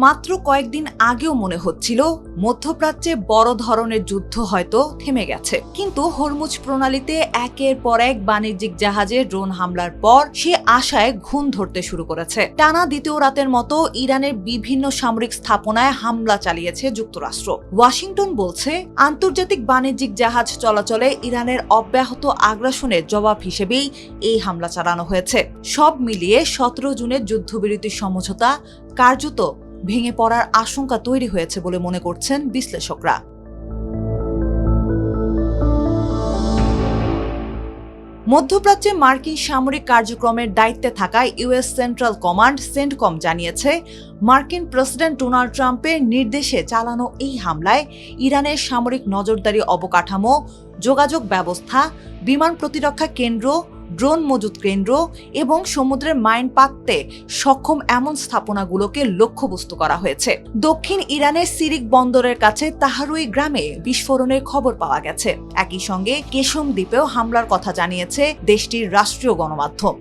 মাত্র কয়েকদিন আগেও মনে হচ্ছিল মধ্যপ্রাচ্যে বড় ধরনের যুদ্ধ হয়তো থেমে গেছে, কিন্তু হরমুজ প্রণালীতে একের পর এক বাণিজ্যিক জাহাজে ড্রোন হামলার পর সে আশায় ঘুণ ধরতে শুরু করেছে। টানা দ্বিতীয় রাতের মতো ইরানের বিভিন্ন সামরিক স্থাপনায় হামলা চালিয়েছে যুক্তরাষ্ট্র। ওয়াশিংটন বলছে, আন্তর্জাতিক বাণিজ্যিক জাহাজ চলাচলে ইরানের অব্যাহত আগ্রাসনের জবাব হিসেবেই এই হামলা চালানো হয়েছে। সব মিলিয়ে 17 জুনের যুদ্ধবিরতি সমঝোতা কার্যত ভেঙে পড়ার আশঙ্কা তৈরি হয়েছে বলে মনে করছেন বিশ্লেষকরা। মধ্যপ্রাচ্যে মার্কিন সামরিক কার্যক্রমের দায়িত্বে থাকা ইউএস সেন্ট্রাল কমান্ড সেন্টকম জানিয়েছে, মার্কিন প্রেসিডেন্ট ডোনাল্ড ট্রাম্পের নির্দেশে চালানো এই হামলায় ইরানের সামরিক নজরদারি অবকাঠামো, যোগাযোগ ব্যবস্থা, বিমান প্রতিরক্ষা কেন্দ্র, ড্রোন মজুত কেন্দ্র এবং সমুদ্রের মাইন পাততে সক্ষম এমন স্থাপনাগুলোকে লক্ষ্যবস্তু করা হয়েছে। দক্ষিণ ইরানের সিরিক বন্দরের কাছে তাহারুই গ্রামে বিস্ফোরণের খবর পাওয়া গেছে। একই সঙ্গে কেশম দ্বীপেও হামলার কথা জানিয়েছে দেশটির রাষ্ট্রীয় গণমাধ্যম।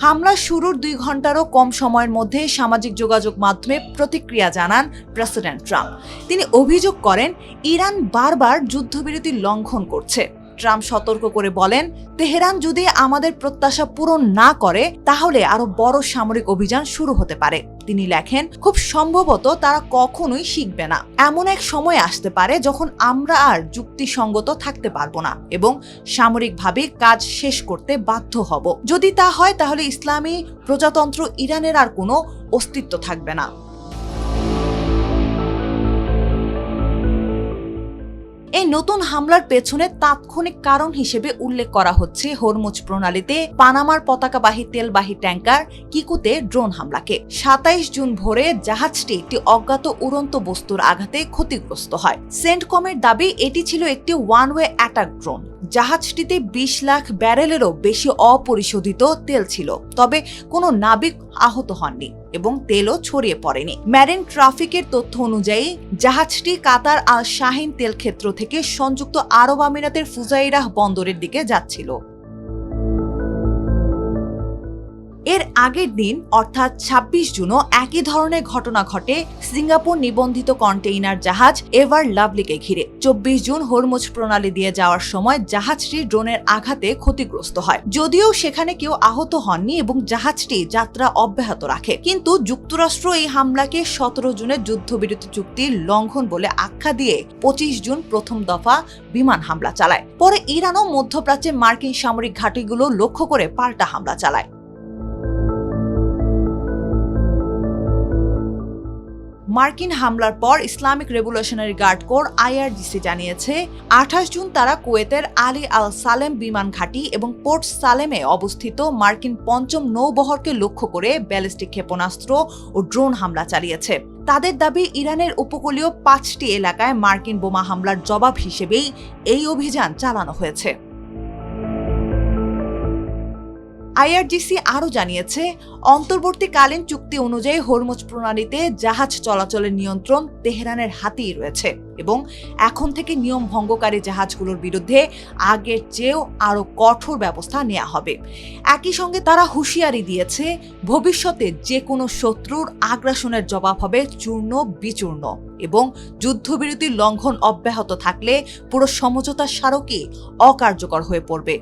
হামলা শুরুর 2 ঘন্টারও কম সময়ের মধ্যে সামাজিক যোগাযোগ মাধ্যমে প্রতিক্রিয়া জানান প্রেসিডেন্ট ট্রাম্প। তিনি অভিযোগ করেন, ইরান বারবার যুদ্ধবিরতি লঙ্ঘন করছে। ট্রাম্প সতর্ক করে বলেন, তেহরান যদি আমাদের প্রত্যাশা পূরণ না করে তাহলে আরো বড় সামরিক অভিযান শুরু হতে পারে। তিনি লেখেন, খুব সম্ভবত তারা কখনোই শিখবে না। এমন এক সময় আসতে পারে যখন আমরা আর যুক্তিসঙ্গত থাকতে পারবো না এবং সামরিকভাবে কাজ শেষ করতে বাধ্য হব। যদি তা হয় তাহলে ইসলামী প্রজাতন্ত্র ইরানের আর কোনো অস্তিত্ব থাকবে না। এই নতুন হামলার পেছনে তাৎক্ষণিক কারণ হিসেবে উল্লেখ করা হচ্ছে হরমুজ প্রণালীতে পানামার পতাকাবাহী তেলবাহী ট্যাঙ্কার কিকুতে ড্রোন হামলাকে। 27 জুন ভোরে জাহাজটি একটি অজ্ঞাত উড়ন্ত বস্তুর আঘাতে ক্ষতিগ্রস্ত হয়। সেন্টকমের দাবি, এটি ছিল একটি ওয়ান ওয়ে অ্যাটাক ড্রোন। জাহাজটিতে 20 লাখ ব্যারেলেরও বেশি অপরিশোধিত তেল ছিল, তবে কোনো নাবিক আহত হননি এবং তেলও ছড়িয়ে পড়েনি। মেরিন ট্রাফিকের তথ্য অনুযায়ী জাহাজটি কাতার আল শাহিন তেল ক্ষেত্র থেকে সংযুক্ত আরব আমিরাতের ফুজাইরাহ বন্দরের দিকে যাচ্ছিল। এর আগের দিন অর্থাৎ 26 জুনও একই ধরনের ঘটনা ঘটে সিঙ্গাপুর নিবন্ধিত কন্টেইনার জাহাজ এভার লাভলিকে ঘিরে। 24 জুন হরমুজ প্রণালী দিয়ে যাওয়ার সময় জাহাজটি ড্রোনের আঘাতে ক্ষতিগ্রস্ত হয়। যদিও সেখানে কেউ আহত হননি এবং জাহাজটি যাত্রা অব্যাহত রাখে, কিন্তু যুক্তরাষ্ট্র এই হামলাকে 17 জুনের যুদ্ধবিরতি চুক্তির লঙ্ঘন বলে আখ্যা দিয়ে 25 জুন প্রথম দফা বিমান হামলা চালায়। পরে ইরানও মধ্যপ্রাচ্যে মার্কিন সামরিক ঘাঁটিগুলো লক্ষ্য করে পাল্টা হামলা চালায়। মার্কিন হামলার পর Islamic revolutionary guard corps IRGC জানিয়েছে, 28 জুন তারা কুয়েতের আলী আল সালেম বিমান ঘাঁটি এবং পোর্ট সালেমে অবস্থিত মার্কিন 5ম নৌবহরকে লক্ষ্য করে ব্যালিস্টিক ক্ষেপণাস্ত্র ও ড্রোন হামলা চালিয়েছে। তাদের দাবি, ইরানের উপকূলীয় 5টি এলাকায় মার্কিন বোমা হামলার জবাব হিসেবেই এই অভিযান চালানো হয়েছে। আইআরজিসি আরও জানিয়েছে, অন্তর্বর্তীকালীন চুক্তি অনুযায়ী হরমুজ প্রণালীতে জাহাজ চলাচলের নিয়ন্ত্রণ তেহরানের হাতেই রয়েছে এবং এখন থেকে নিয়ম ভঙ্গকারী জাহাজগুলোর বিরুদ্ধে আগের চেয়েও আরও কঠোর ব্যবস্থা নেওয়া হবে। একই সঙ্গে তারা হুঁশিয়ারি দিয়েছে, ভবিষ্যতে যে কোনো শত্রুর আগ্রাসনের জবাব হবে চূর্ণ বিচূর্ণ এবং যুদ্ধবিরতির লঙ্ঘন অব্যাহত থাকলে পুরো সমঝোতার স্মারকই অকার্যকর হয়ে পড়বে।